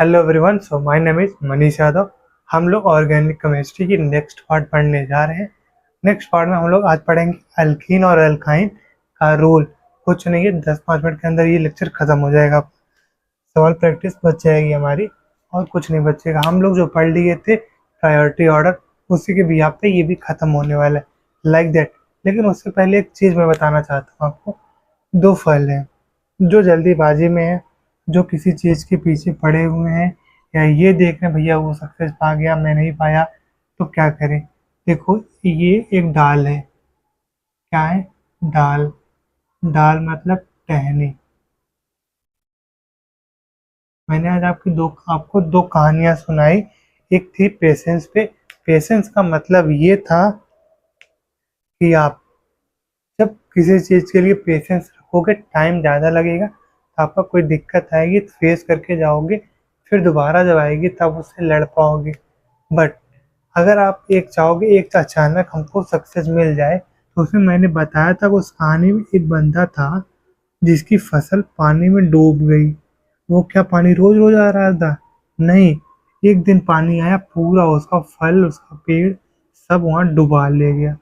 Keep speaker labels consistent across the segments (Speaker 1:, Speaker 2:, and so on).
Speaker 1: Hello everyone, so my name is Manish Yadav. हम लोग organic chemistry की नेक्स्ट पार्ट पढ़ने जा रहे हैं। नेक्स्ट पार्ट में हम लोग आज पढ़ेंगे अल्कीन और अल्काइन का रूल। कुछ नहीं है, 10-5 मिनट के अंदर ये लेक्चर खत्म हो जाएगा। सवाल प्रैक्टिस बच जाएगी हमारी, और कुछ नहीं बचेगा। हम लोग जो पढ़ लिए थे प्रायोरिटी ऑर्डर, उसी के बिहाफ पे ये भी खत्म होने वाला है, लाइक दैट। लेकिन उससे पहले एक चीज़ मैं बताना चाहता हूँ आपको। दो फल हैं जो जल्दीबाजी में है, जो किसी चीज़ के पीछे पड़े हुए हैं, या ये देख रहे हैं भैया वो सक्सेस पा गया मैं नहीं पाया, तो क्या करें। देखो, ये एक दाल है। क्या है? दाल। दाल मतलब टहनी। मैंने आज आपको दो कहानियां सुनाई। एक थी पेशेंस पे। पेशेंस का मतलब ये था कि आप जब किसी चीज़ के लिए पेशेंस रखोगे, टाइम ज़्यादा लगेगा तो आपका कोई दिक्कत आएगी तो फेस करके जाओगे, फिर दोबारा जब आएगी तब उससे लड़ पाओगे। बट अगर आप एक चाहोगे एक अचानक हमको सक्सेस मिल जाए, तो उसमें मैंने बताया था कि उस कहानी में एक बंदा था जिसकी फसल पानी में डूब गई। वो क्या पानी रोज रोज आ रहा था? नहीं। एक दिन पानी आया, पूरा उसका फल, उसका पेड़ सब वहाँ डुबा ले गया।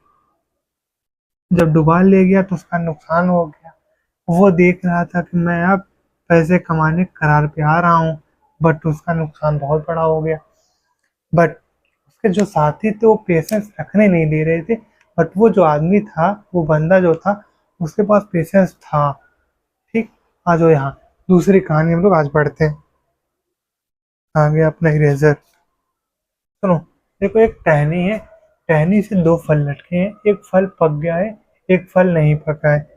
Speaker 1: जब डुबा ले गया तो उसका नुकसान हो गया। वो देख रहा था कि मैं अब पैसे कमाने करार पे आ रहा हूँ, बट उसका नुकसान बहुत बड़ा हो गया। बट उसके जो साथी थे वो पेशेंस रखने नहीं दे रहे थे। बट वो जो आदमी था, वो बंदा जो था, उसके पास पेशेंस था। ठीक। आ जाओ यहाँ, दूसरी कहानी हम लोग आज पढ़ते हैं। आ गया अपना इरेजर। सुनो, देखो एक टहनी है। टहनी से दो फल लटके हैं, एक फल पक गया है, एक फल नहीं पका है।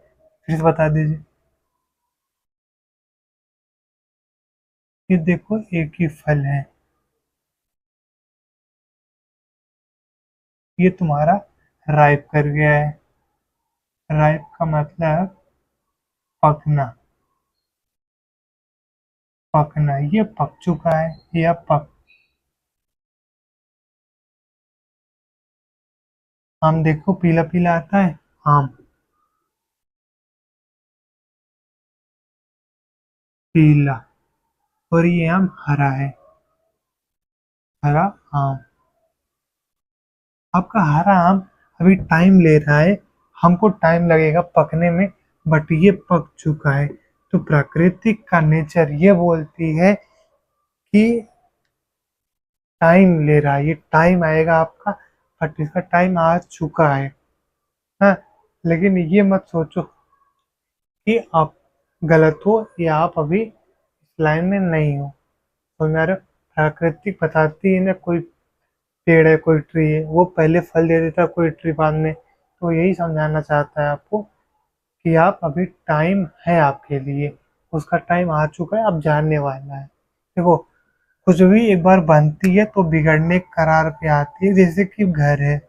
Speaker 1: फिर से बता दीजिए। ये देखो, एक ही फल है। ये तुम्हारा राइप कर गया है। राइप का मतलब पकना। पकना, ये पक चुका है, ये अब पक। आम देखो, पीला पीला आता है, आम। पीला। और ये आम हरा है। हरा आम। आपका हरा आम अभी टाइम ले रहा है, हमको टाइम लगेगा पकने में, बट ये पक चुका है। तो प्राकृतिक का नेचर ये बोलती है कि टाइम ले रहा है, ये टाइम आएगा आपका, बट इसका टाइम आ चुका है। हाँ। लेकिन ये मत सोचो कि आप गलत हो या आप अभी इस लाइन में नहीं हो। तो मेरे प्राकृतिक बताती है ना, कोई पेड़ है, कोई ट्री है, वो पहले फल दे देता है कोई ट्री बाद में। तो यही समझाना चाहता है आपको कि आप अभी, टाइम है आपके लिए, उसका टाइम आ चुका है, अब जानने वाला है। देखो, कुछ भी एक बार बनती है तो बिगड़ने के कगार पे आती है। जैसे कि घर है,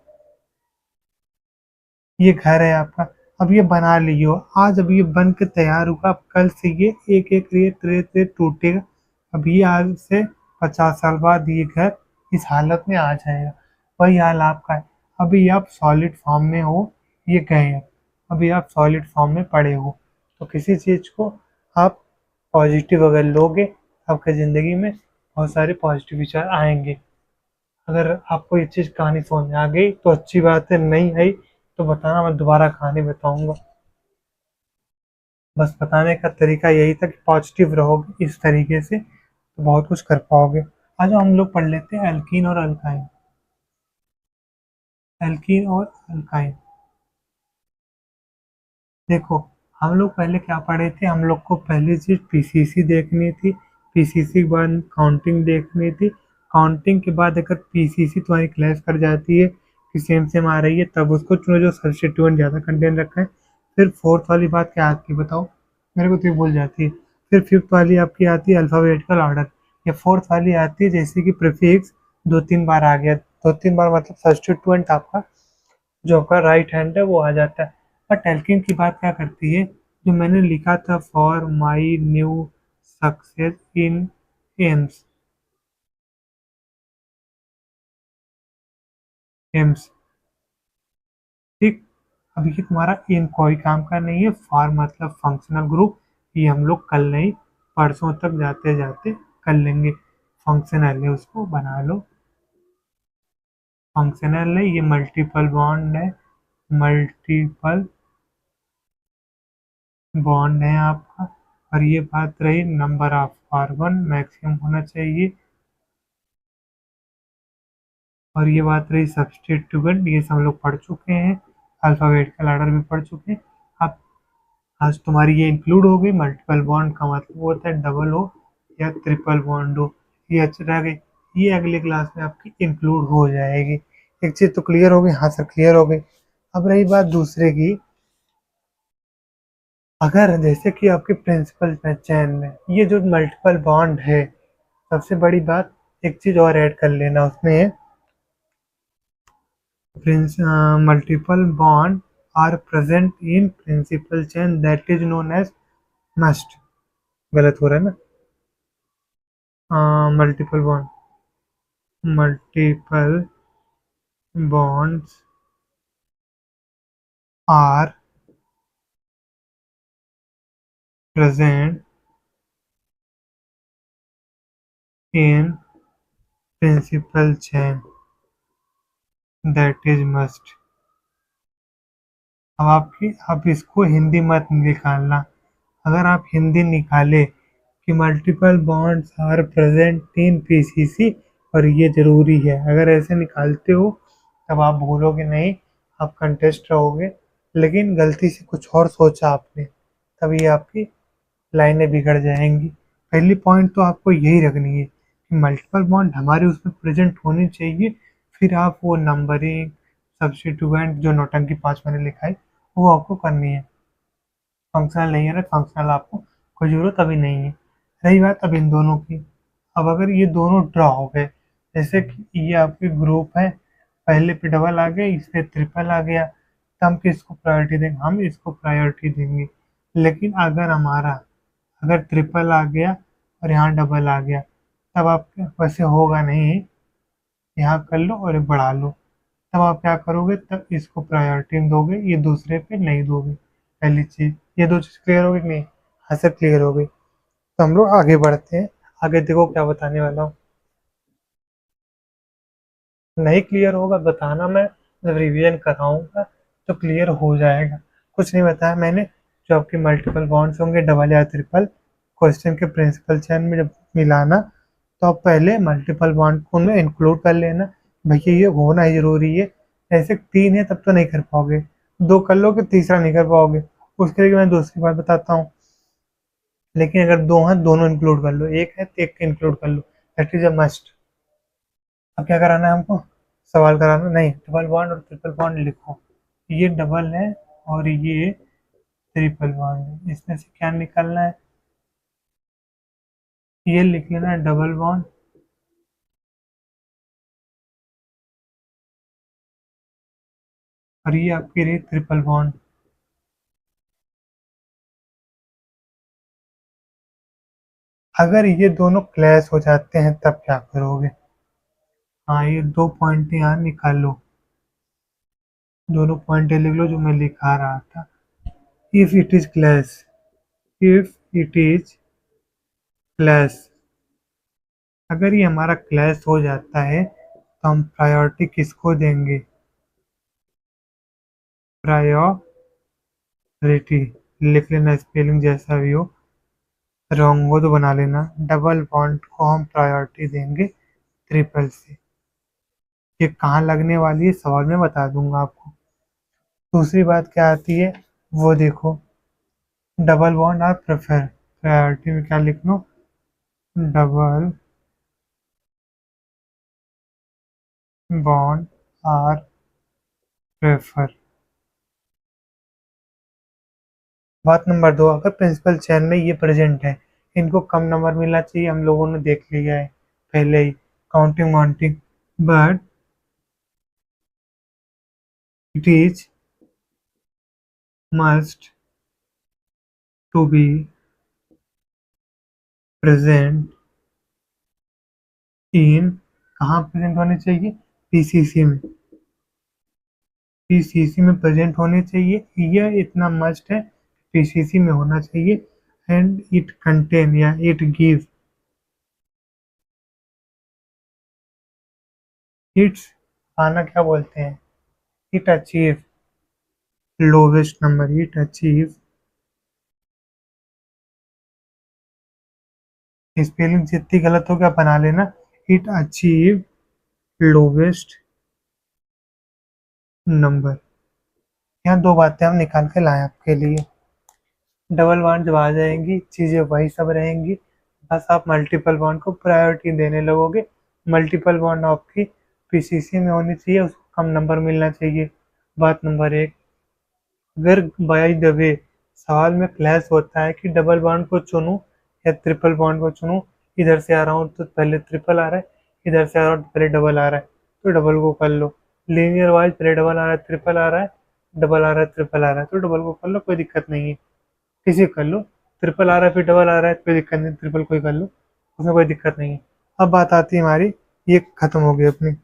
Speaker 1: ये घर है आपका। अब ये बना लियो, आज अब ये बन के तैयार हुआ, अब कल से ये एक एक रेत रेत रेत टूटेगा। अब ये आज से 50 साल बाद ये घर इस हालत में आ जाएगा। वही हाल आपका है। अभी आप सॉलिड फॉर्म में हो, ये गए हैं। अभी आप सॉलिड फॉर्म में पड़े हो। तो किसी चीज़ को आप पॉजिटिव अगर लोगे, आपके ज़िंदगी में बहुत सारे पॉजिटिव विचार आएंगे। अगर आपको ये चीज़ कहानी समझ में आ गई तो अच्छी बात है, नहीं आई तो बताना, मैं दोबारा कहानी बताऊंगा। बस बताने का तरीका यही था कि पॉजिटिव रहोगे इस तरीके से तो बहुत कुछ कर पाओगे। आज हम लोग पढ़ लेते हैं एल्कीन और अल्काइन। एल्कीन और अल्काइन। देखो, हम लोग पहले क्या पढ़े थे, हम लोग को पहली चीज़ पीसीसी देखनी थी। पीसीसी के बाद काउंटिंग देखनी थी। काउंटिंग के बाद अगर पीसीसी तुम्हारी क्लैश कर जाती है कि सेम सेम आ रही है, तब उसको चुनो जो सब्स्टिट्यूएंट ज़्यादा कंटेंट रखा है। फिर फोर्थ वाली बात क्या आती है बताओ, मेरे को तो ये भूल जाती है। फिर फिफ्थ वाली आपकी आती है अल्फ़ाबेटिकल ऑर्डर। या फोर्थ वाली आती है जैसे कि प्रीफिक्स 2-3 बार आ गया, 2-3 बार मतलब सब्स्टिट्यूएंट आपका जो आपका राइट हैंड है वो आ जाता है। बट एल्किन की बात क्या करती है, जो मैंने लिखा था, for my new success in AIIMS. AIIMS. ठीक। अब ये तुम्हारा इन कोई काम का नहीं है। फॉर मतलब फंक्शनल ग्रुप, ये हम लोग कल नहीं, परसों तक जाते जाते कर लेंगे। फंक्शनल है उसको बना लो। फंक्शनल है, ये मल्टीपल बॉन्ड है, मल्टीपल बॉन्ड है आपका। और ये बात रही नंबर ऑफ कार्बन मैक्सिमम होना चाहिए। और ये बात रही सब्स्टिट्यूएंट, ये सब लोग पढ़ चुके हैं, अल्फ़ाबेटिकल ऑर्डर भी पढ़ चुके हैं। अब आज तुम्हारी ये इंक्लूड हो गई। मल्टीपल बॉन्ड का मतलब होता है डबल हो या ट्रिपल बॉन्ड हो। ये अच्छा रह गई, ये अगली क्लास में आपकी इंक्लूड हो जाएगी। एक चीज़ तो क्लियर हो गई, हाँ सर क्लियर हो गई। अब रही बात दूसरे की, अगर जैसे कि आपके प्रिंसिपल चेन में ये जो मल्टीपल बॉन्ड है, सबसे बड़ी बात एक चीज़ और ऐड कर लेना उसमें, multiple bond are present in principal chain that is known as must। गलत हो रहा है ना, multiple bonds are present in principal chain that is must। अब इसको हिंदी मत निकालना। अगर आप हिंदी निकाले कि multiple bonds are present in PCC और ये ज़रूरी है, अगर ऐसे निकालते हो तब आप भूलोगे नहीं, आप कंटेस्ट रहोगे। लेकिन गलती से कुछ और सोचा आपने, तब ये आपकी लाइनें बिगड़ जाएंगी। पहली पॉइंट तो आपको यही रखनी है कि मल्टीपल बॉन्ड हमारे उसमें प्रेजेंट होनी चाहिए। फिर आप वो नंबरिंग सब्स्टिट्यूएंट जो नौटंकी 5 मैंने लिखा है वो आपको करनी है। फंक्शनल नहीं है ना, फंक्शनल आपको कोई ज़रूरत अभी नहीं है। रही बात अब इन दोनों की, अब अगर ये दोनों ड्रॉ हो गए, जैसे कि ये आपके ग्रुप है, पहले पे डबल आ गया, इस पे ट्रिपल आ गया, तो हम किसको प्रायोरिटी देंगे? हम इसको प्रायोरिटी देंगे। लेकिन अगर ट्रिपल आ गया और यहाँ डबल आ गया, तब आप वैसे होगा नहीं, यहाँ कर लो और बढ़ा लो। तब आप क्या करोगे? तब इसको प्रायोरिटी दोगे, ये दूसरे पे नहीं दोगे। पहली चीज़, ये दो चीज़ क्लियर हो गई कि नहीं? हाँ सर क्लियर हो गई। तो हम लोग आगे बढ़ते हैं। आगे देखो क्या बताने वाला हूँ। नहीं क्लियर होगा बताना, मैं जब रिवीजन कराऊंगा तो क्लियर हो जाएगा। कुछ नहीं बताया मैंने। जो आपके मल्टीपल बॉन्ड्स होंगे डबल या ट्रिपल, क्वेश्चन के प्रिंसिपल चेन में जब मिलाना, तो आप पहले मल्टीपल बॉन्ड को उनमें इंक्लूड कर लेना। भैया ये होना ही ज़रूरी है। ऐसे 3 है तब तो नहीं कर पाओगे, 2 कर लोगे तीसरा नहीं कर पाओगे। उसके लिए मैं दूसरी बात बताता हूँ। लेकिन अगर 2 हैं दोनों इंक्लूड कर लो, एक है तो एक इंक्लूड कर लो, दैट इज अ मस्ट। अब क्या कराना है हमको? सवाल कराना नहीं, डबल बॉन्ड और ट्रिपल बॉन्ड लिखो। ये डबल है और ये ट्रिपल बॉन्ड है, इसमें से क्या निकालना है? ये लिख लेना डबल बॉन्ड और ये आपकी रही ट्रिपल बॉन्ड। अगर ये दोनों क्लैश हो जाते हैं तब क्या करोगे? हाँ, ये 2 पॉइंट यहाँ निकालो, दोनों पॉइंट लिख लो जो मैं लिखा रहा था। If it is clash, if it is clash, अगर ये हमारा क्लैश हो जाता है तो हम प्रायोरिटी किसको देंगे? प्रायोरिटी लिख लेना, स्पेलिंग जैसा भी हो, रॉन्ग हो तो बना लेना। डबल बॉन्ड को हम प्रायोरिटी देंगे ट्रिपल से। ये कहाँ लगने वाली है सवाल में बता दूंगा आपको। दूसरी बात क्या आती है वो देखो, double bond are prefer, priority में क्या लिख लो? Double bond are prefer. बात नंबर 2, अगर प्रिंसिपल चेन में ये प्रेजेंट है, इनको कम नंबर मिलना चाहिए, हम लोगों ने देख लिया है पहले ही, काउंटिंग वाउंटिंग। But it is must to be present in, कहाँ प्रेजेंट होने चाहिए? पीसीसी में, पीसीसी में प्रेजेंट होने चाहिए। यह इतना मस्ट है, पीसीसी में होना चाहिए। एंड इट कंटेन या इट गिव इट्स पाना क्या बोलते हैं, it achieve lowest number, it achieve, spelling जितनी गलत हो क्या बना लेना, इट अचीव लोवेस्ट नंबर। यहाँ दो बातें हम निकाल के लाए आपके लिए। डबल बॉन्ड जब आ जाएंगी चीज़ें वही सब रहेंगी, बस आप मल्टीपल बॉन्ड को प्रायोरिटी देने लगोगे। मल्टीपल बॉन्ड आपकी पीसीसी में होनी चाहिए, उसको कम नंबर मिलना चाहिए। बात नंबर एक, अगर बाय द वे सवाल में क्लैश होता है कि डबल बॉन्ड को चुनूं या ट्रिपल बॉन्ड को चुनूं, इधर से आ रहा हूँ तो पहले ट्रिपल आ रहा है, इधर से आ रहा हूँ तो पहले डबल आ रहा है, तो डबल को कर लो। लीनियर वाइज पहले डबल आ रहा है ट्रिपल आ रहा है, डबल आ रहा है ट्रिपल आ रहा है, तो डबल को कर लो, कोई दिक्कत नहीं है। किसी कर लो, ट्रिपल आ रहा है फिर डबल आ रहा है, कोई दिक्कत नहीं, ट्रिपल कोई कर लो, उसमें कोई दिक्कत नहीं है। अब बात आती है हमारी, ये खत्म हो गई अपनी।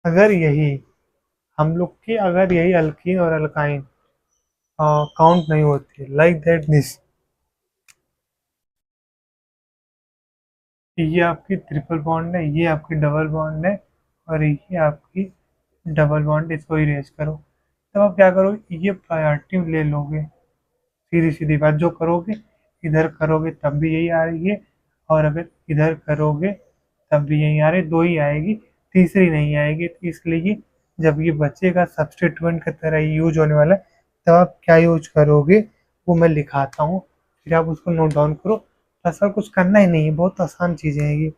Speaker 1: अगर यही हम लोग की अगर यही अल्कीन और अल्काइन काउंट नहीं होती, लाइक दैट दिस, ये आपकी ट्रिपल बॉन्ड है, ये आपकी डबल बॉन्ड है, और ये आपकी डबल बॉन्ड, इसको इरेज करो। तब आप क्या करोगे, ये प्रायोरिटी ले लोगे। सीधी सीधी बात, जो करोगे इधर करोगे तब भी यही आ रही है, और अगर इधर करोगे तब भी यही आ रही, दो ही आएगी, तीसरी नहीं आएगी। तो इसलिए जब ये बचेगा सब्स्टिट्यूएंट की तरह यूज होने वाला है, तब आप क्या यूज करोगे वो मैं लिखाता हूँ, फिर आप उसको नोट डाउन करो। ऐसा कुछ करना ही नहीं है, बहुत आसान चीज़ें हैं ये।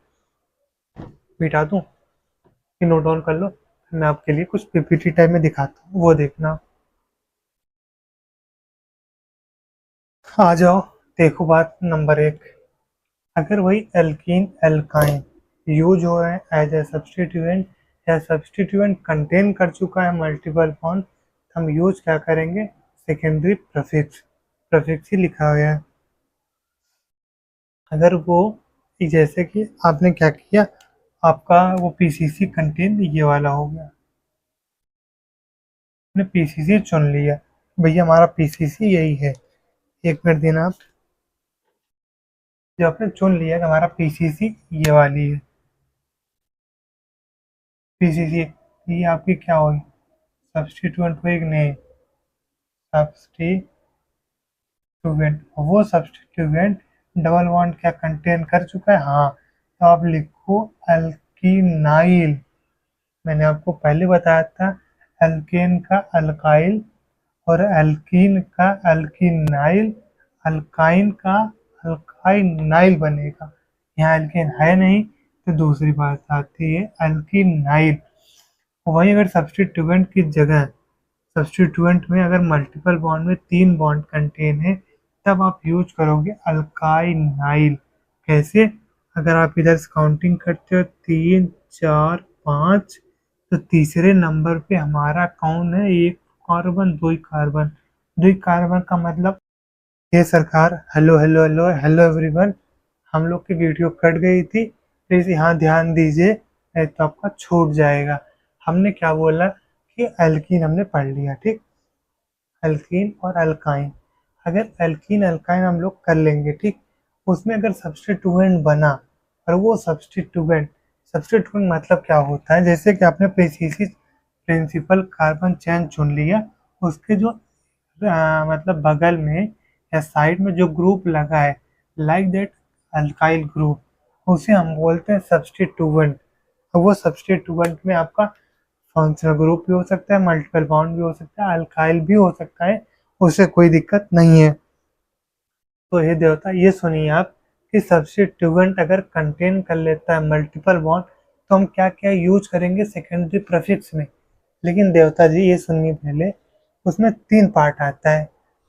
Speaker 1: मिटा दूँ कि नोट डाउन कर लो, फिर मैं आपके लिए कुछ पीपीटी टाइप में दिखाता हूँ, वो देखना। आ जाओ, देखो बात नंबर एक, अगर वही एल्कीन एल्काइन यूज हो रहे हैं एज ए सब्स्टिट्यूएंट, या सब्स्टिट्यूएंट कंटेन कर चुका है मल्टीपल बॉन्ड, हम यूज क्या करेंगे, सेकेंडरी प्रफिक्स, प्रफिक्स ही लिखा गया है। अगर वो, जैसे कि आपने क्या किया, आपका वो पीसीसी कंटेन ये वाला हो गया, आपने पीसीसी चुन लिया, भैया हमारा पीसीसी यही है, एक मिनट देना आप। जब आपने चुन लिया कि हमारा पीसीसी ये वाली है, पीसीसी, ये आपकी क्या होगी, सब्स्टिट्यूएंट को एक नहीं, सब्स्टिट्यूएंट, वो सब्स्टिट्यूएंट डबल बॉन्ड क्या कंटेन कर चुका है, हाँ, तो आप लिखो अल्कीनाइल। मैंने आपको पहले बताया था, एल्केन का अल्काइल, और एल्कीन का अल्कीनाइल, अल्काइन का अल्काइनाइल बनेगा। यहाँ एल्केन है नहीं, तो दूसरी बात आती है अल्कीनाइल। वहीं अगर सब्स्टिट्यूएंट की जगह, सब्स्टिट्यूएंट में अगर मल्टीपल बॉन्ड में तीन बॉन्ड कंटेन है, तब आप यूज करोगे अल्काइनाइल। कैसे, अगर आप इधर से काउंटिंग करते हो 3 4 5, तो तीसरे नंबर पे हमारा कौन है, एक कार्बन, दो ही कार्बन, दो ही कार्बन का मतलब, ये सरकार, hello hello hello hello everyone, हम लोग की वीडियो कट गई थी, प्लीज़ यहाँ ध्यान दीजिए, नहीं तो आपका छूट जाएगा। हमने क्या बोला कि एल्कीन हमने पढ़ लिया, ठीक, एल्कीन और अल्काइन। अगर एल्कीन अल्काइन हम लोग कर लेंगे, ठीक, उसमें अगर सब्स्टिट्यूएंट बना, और वो सब्स्टिट्यूएंट, सब्स्टिट्यूएंट मतलब क्या होता है, जैसे कि आपने प्रीसीसी प्रिंसिपल कार्बन चेन चुन लिया, उसके जो मतलब बगल में या साइड में जो ग्रुप लगा है, लाइक दैट अल्काइल ग्रुप, उसे हम बोलते हैं सब्स्टिट्यूएंट। वो सब्स्टिट्यूएंट में आपका फंक्शनल ग्रुप भी हो सकता है, मल्टीपल बॉन्ड भी हो सकता है, अल्काइल भी हो सकता है, उससे कोई दिक्कत नहीं है। तो हे देवता, ये सुनिए आप कि सब्स्टिट्यूएंट अगर कंटेन कर लेता है मल्टीपल बॉन्ड, तो हम क्या क्या यूज करेंगे सेकेंडरी प्रीफिक्स में। लेकिन देवता जी ये सुनिए पहले, उसमें तीन पार्ट आता है।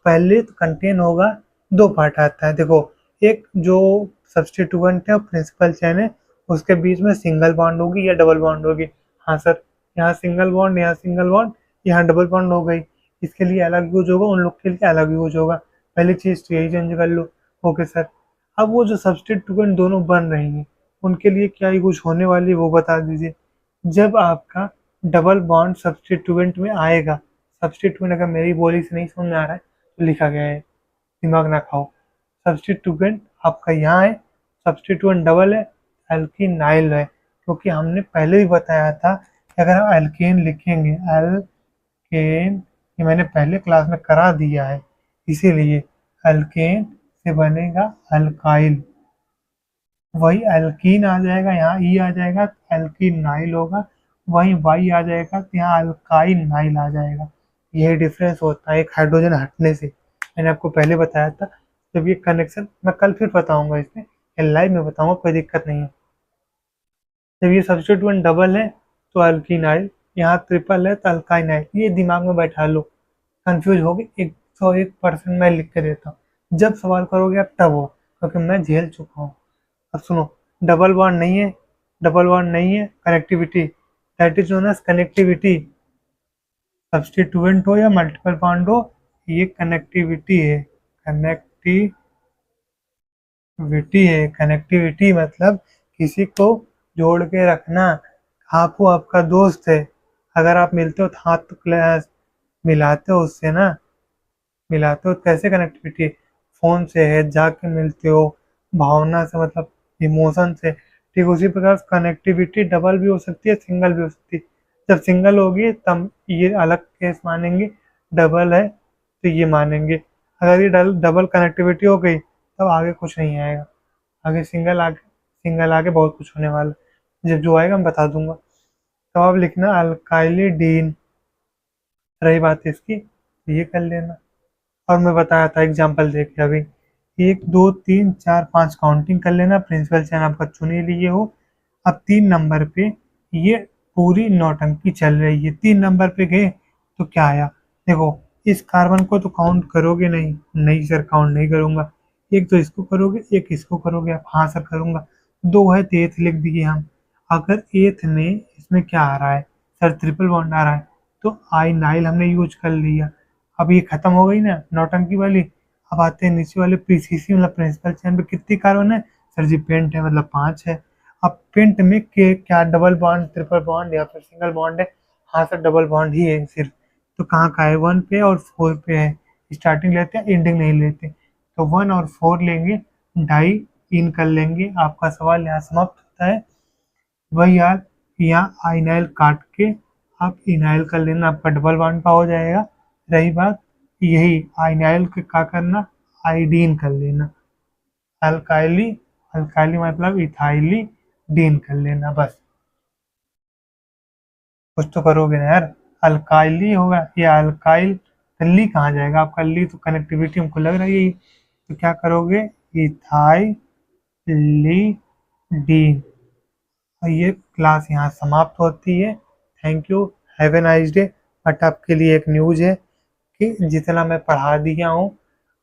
Speaker 1: पहले तो कंटेन होगा, दो पार्ट आता है, देखो, एक जो सब्स्टिट्यूएंट है और प्रिंसिपल चेन है, उसके बीच में सिंगल बॉन्ड होगी या डबल बॉन्ड होगी। हाँ सर, यहाँ सिंगल बॉन्ड, यहाँ सिंगल बॉन्ड, यहाँ डबल बॉन्ड हो गई, इसके लिए अलग यूज होगा, उन लोग के लिए अलग यूज होगा। पहली चीज़ तो यही चेंज कर लो। ओके सर, अब वो जो सब्स्टिट्यूएंट दोनों बन रही हैं, उनके लिए क्या यूज होने वाली है वो बता दीजिए। जब आपका डबल बॉन्ड सब्स्टिट्यूएंट में आएगा, सब्स्टिट्यूएंट अगर मेरी बोली से नहीं समझ में आ रहा है तो लिखा गया है, दिमाग ना खाओ। सब्स्टिट्यूएंट आपका यहाँ है, सब्स्टिट्यूएंट डबल है, एल्कीनाइल है, क्योंकि हमने पहले ही बताया था कि अगर हम एल्केन लिखेंगे, एल्केन, ये मैंने पहले क्लास में करा दिया है, इसीलिए एल्केन से बनेगा अल्काइल, वही एल्कीन आ जाएगा, यहाँ ई आ जाएगा तो एल्कीनाइल होगा, वहीं वाई आ जाएगा तो यहाँ अल्काइनाइल आ जाएगा। यही डिफरेंस होता है एक हाइड्रोजन हटने से, मैंने आपको पहले बताया था। जब ये कनेक्शन मैं कल फिर बताऊंगा, इसमें लाइव में बताऊंगा, कोई दिक्कत नहीं है। जब ये सब्स्टिट्यूएंट डबल है तो अल्कीनाइल, यहाँ ट्रिपल है तो अल्काइनाइल, ये दिमाग में बैठा लो, कंफ्यूज हो गए 101% मैं लिख के देता हूँ, जब सवाल करोगे आप तब हो, क्योंकि मैं झेल चुका हूँ। अब सुनो, डबल बॉन्ड नहीं है, डबल बॉन्ड नहीं है, connectivity, that is known as connectivity. Substituent हो या मल्टीपल बॉन्ड हो, ये कनेक्टिविटी है, कनेक्टिविटी मतलब किसी को जोड़ के रखना। आप वो आपका दोस्त है, अगर आप मिलते हो तो हाथ तो मिलाते हो उससे ना, मिलाते हो, कैसे कनेक्टिविटी? फोन से है, जाके मिलते हो, भावना से मतलब इमोशन से, ठीक उसी प्रकार कनेक्टिविटी डबल भी हो सकती है, सिंगल भी हो सकती है। जब सिंगल होगी तब ये अलग केस मानेंगे, डबल है तो ये मानेंगे। अगर ये डबल कनेक्टिविटी हो गई तब आगे कुछ नहीं आएगा, आगे सिंगल आगे बहुत कुछ होने वाला है। जब जो आएगा मैं बता दूंगा। तो अब लिखना अल्काइलिडीन, रही बात इसकी तो ये कर लेना। और मैं बताया था एग्जाम्पल देख के अभी, 1 2 3 4 5 काउंटिंग कर लेना, प्रिंसिपल चयन आपका चुन ही लिए हो। अब 3 नंबर पे ये पूरी नौटंकी चल रही है, 3 नंबर पे गए तो क्या आया? देखो, इस कार्बन को तो काउंट करोगे नहीं, नहीं सर काउंट नहीं करूंगा, एक तो इसको करोगे एक इसको करोगे आप, हाँ सर करूंगा, दो है तो एथ लिख दिए हम। अगर एथ में इसमें क्या आ रहा है सर, ट्रिपल बॉन्ड आ रहा है, तो आइनाइल हमने यूज कर लिया। अब ये खत्म हो गई ना नौटंकी वाली। अब आते हैं नीचे वाले पीसीसी मतलब प्रिंसिपल चेन पे कितनी कार्बन है सर जी, पेंट है मतलब 5 है। अब पेंट में के क्या डबल बॉन्ड, ट्रिपल बॉन्ड या फिर सिंगल बॉन्ड है? हाँ सर डबल बॉन्ड ही है सिर्फ। तो कहाँ का है? 1 पे और 4 पे है, स्टार्टिंग लेते हैं एंडिंग नहीं लेते, तो 1 और 4 लेंगे, डाई इन कर लेंगे, आपका सवाल यहाँ समाप्त होता है। वही यार, यहाँ आइनाइल काट के आप इनाइल कर लेना, आपका डबल बॉन्ड का हो जाएगा। रही बात यही आइनाइल के का करना, आइडीन कर लेना, अल्काइली, अल्काइली मतलब इथाइली डीन कर लेना बस। कुछ तो करोगे ना यार, अल्काइली होगा या अल्काइल, तो ली कहाँ जाएगा आपका? ली तो कनेक्टिविटी हमको लग रही है, तो क्या करोगे? इथाइली डीन। और ये क्लास यहाँ समाप्त होती है। Thank you, have a nice day. But आपके लिए एक न्यूज़ है कि जितना मैं पढ़ा दिया हूँ,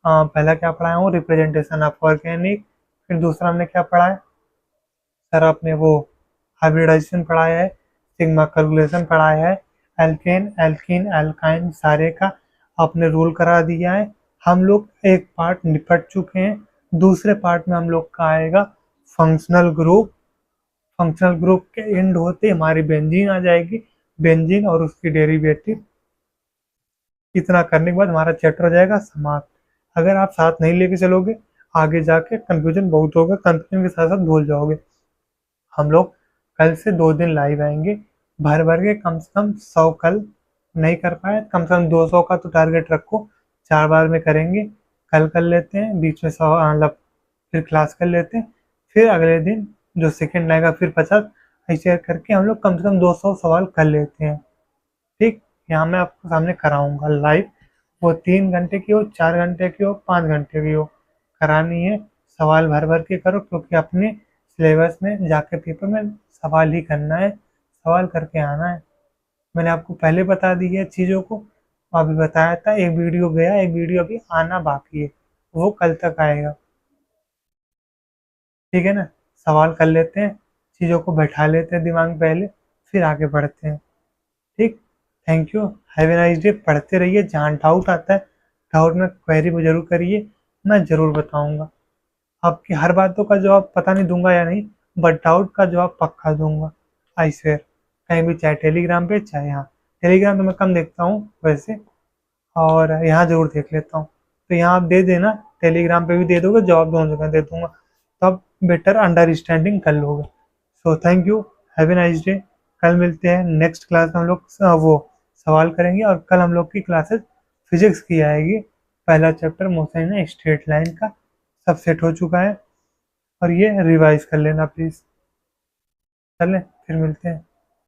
Speaker 1: पहला क्या पढ़ाया हूँ, रिप्रेजेंटेशन ऑफ ऑर्गेनिक, फिर दूसरा हमने क्या पढ़ा है सर, आपने वो हाइब्रिडाइजेशन पढ़ाया है, सिग्मा कैलकुलेशन पढ़ाया है, एल्केन एल्कीन एल्काइन सारे का आपने रूल करा दिया है। हम लोग एक पार्ट निपट चुके हैं, दूसरे पार्ट में हम लोग का आएगा फंक्शनल ग्रुप। फंक्शनल ग्रुप के एंड होते हमारी बेंजीन आ जाएगी, बेंजीन और उसकी डेरिवेटिव। इतना करने के बाद हमारा चैप्टर हो जाएगा समाप्त। अगर आप साथ नहीं लेके चलोगे आगे जाके कंफ्यूजन बहुत होगा, कंफ्यूजन के साथ साथ भूल जाओगे। हम लोग कल से 2 दिन लाइव आएंगे, भर भर के, कम से कम 100, कल नहीं कर पाए कम से कम 200 का तो टारगेट रखो, 4 बार में करेंगे। कल कर लेते हैं, बीच में 100 मतलब फिर क्लास कर लेते हैं, फिर अगले दिन जो सेकंड आएगा फिर 50, ऐसे करके हम लोग कम से कम 200 सवाल कर लेते हैं। ठीक, यहाँ मैं आपको सामने कराऊंगा लाइव, वो 3 घंटे की हो, 4 घंटे की हो, 5 घंटे की हो, करानी है। सवाल भर भर के करो, क्योंकि अपने सिलेबस में जाके पेपर में सवाल ही करना है, सवाल करके आना है। मैंने आपको पहले बता दी है चीज़ों को, अभी बताया था, एक वीडियो गया, एक वीडियो अभी आना बाकी है, वो कल तक आएगा। ठीक है ना, सवाल कर लेते हैं, चीज़ों को बैठा लेते हैं दिमाग में पहले, फिर आगे बढ़ते हैं। ठीक, thank you, have a nice day. पढ़ते रहिए, जहाँ डाउट आता है डाउट में क्वेरी में ज़रूर करिए, मैं ज़रूर बताऊंगा। आपकी हर बातों का जवाब पता नहीं दूंगा या नहीं, बट डाउट का जवाब पक्का दूंगा, आई स्वेयर। कहीं भी, चाहे टेलीग्राम पे चाहे यहाँ, टेलीग्राम तो मैं कम देखता हूँ वैसे, और यहाँ ज़रूर देख लेता हूँ, तो यहाँ आप दे देना, टेलीग्राम पे भी दे दोगे, जवाब दोनों जगह दे दूंगा, तो आप बेटर अंडरस्टैंडिंग कर लोगे। So thank you, have a nice day. कल मिलते हैं, नेक्स्ट क्लास में हम लोग वो सवाल करेंगे, और कल हम लोग की क्लासेस फिजिक्स की आएगी। पहला चैप्टर मोशन है स्ट्रेट लाइन का, सब सेट हो चुका है, और ये रिवाइज कर लेना प्लीज़। चलें, फिर मिलते हैं।